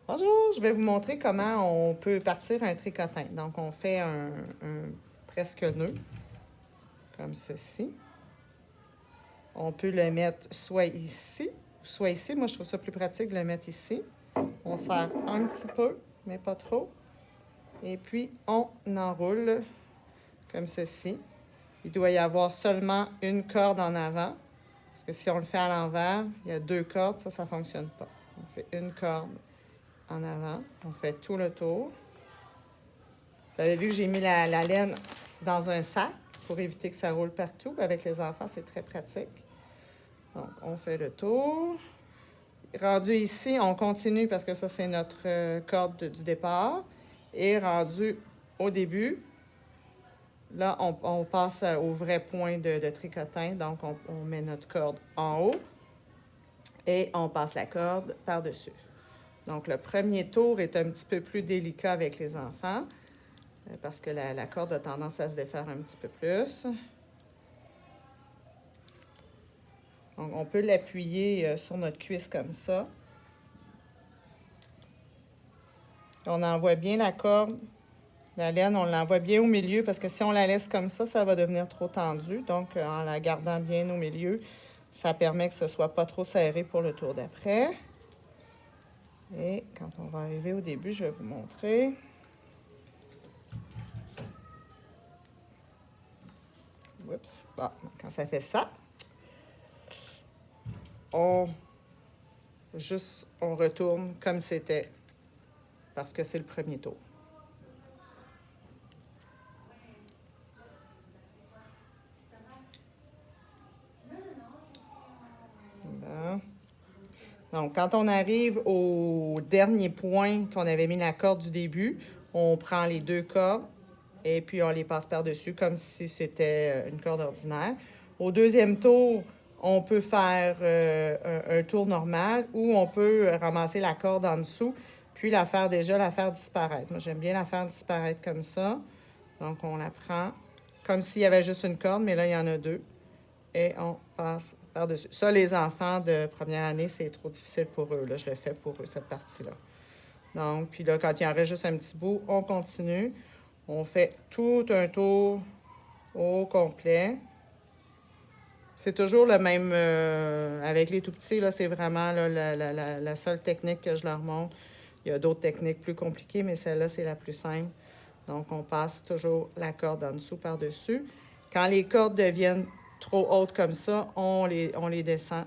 Bonjour, je vais vous montrer comment on peut partir un tricotin. Donc, on fait un presque nœud, comme ceci. On peut le mettre soit ici, soit ici. Moi, je trouve ça plus pratique de le mettre ici. On serre un petit peu, mais pas trop. Et puis, on enroule comme ceci. Il doit y avoir seulement une corde en avant. Parce que si on le fait à l'envers, il y a deux cordes, ça ne fonctionne pas. Donc, c'est une corde en avant. On fait tout le tour. Vous avez vu que j'ai mis la laine dans un sac pour éviter que ça roule partout. Avec les enfants, c'est très pratique. Donc, on fait le tour. Rendu ici, on continue parce que ça, c'est notre corde du départ. Et rendu au début, là, on passe au vrai point de tricotin. Donc, on met notre corde en haut et on passe la corde par-dessus. Donc, le premier tour est un petit peu plus délicat avec les enfants parce que la corde a tendance à se défaire un petit peu plus. Donc, on peut l'appuyer sur notre cuisse comme ça. On envoie bien la corde. La laine, on l'envoie bien au milieu parce que si on la laisse comme ça va devenir trop tendu. Donc, en la gardant bien au milieu, ça permet que ce ne soit pas trop serré pour le tour d'après. Et quand on va arriver au début, je vais vous montrer. Oups. Bon, quand ça fait ça, on retourne comme c'était parce que c'est le premier tour. Bon. Donc, quand on arrive au dernier point qu'on avait mis la corde du début, on prend les deux cordes et puis on les passe par-dessus comme si c'était une corde ordinaire. Au deuxième tour, on peut faire un tour normal ou on peut ramasser la corde en dessous puis la faire disparaître. Moi, j'aime bien la faire disparaître comme ça. Donc, on la prend comme s'il y avait juste une corde, mais là, il y en a deux. Et on passe par-dessus. Ça, les enfants de première année, c'est trop difficile pour eux. Là, je le fais pour eux, cette partie-là. Donc, puis là, quand il en reste juste un petit bout, on continue. On fait tout un tour au complet. C'est toujours le même avec les tout-petits, là, c'est vraiment là, la seule technique que je leur montre. Il y a d'autres techniques plus compliquées, mais celle-là, c'est la plus simple. Donc, on passe toujours la corde en dessous par-dessus. Quand les cordes deviennent trop hautes comme ça, on les descend.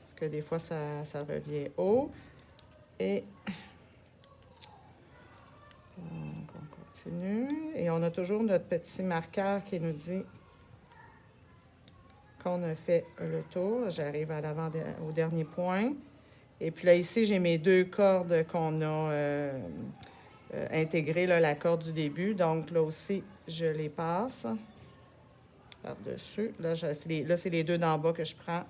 Parce que des fois, ça revient haut. Et donc, on continue. Et on a toujours notre petit marqueur qui nous dit qu'on a fait le tour. J'arrive à l'avant au dernier point. Et puis là, ici, j'ai mes deux cordes qu'on a intégrées, là, la corde du début. Donc là aussi, je les passe par-dessus. Là, c'est les deux d'en bas que je prends.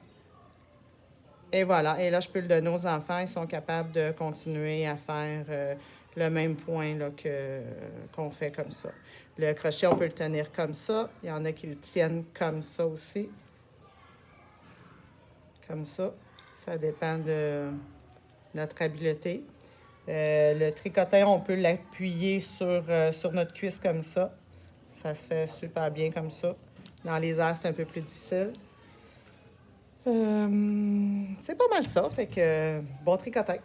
Et voilà. Et là, je peux le donner aux enfants. Ils sont capables de continuer à faire le même point là, qu'on fait comme ça. Le crochet, on peut le tenir comme ça. Il y en a qui le tiennent comme ça aussi. Comme ça. Ça dépend de notre habileté. Le tricotin, on peut l'appuyer sur notre cuisse comme ça. Ça se fait super bien comme ça. Dans les airs, c'est un peu plus difficile. C'est pas mal ça, fait que bon tricotin.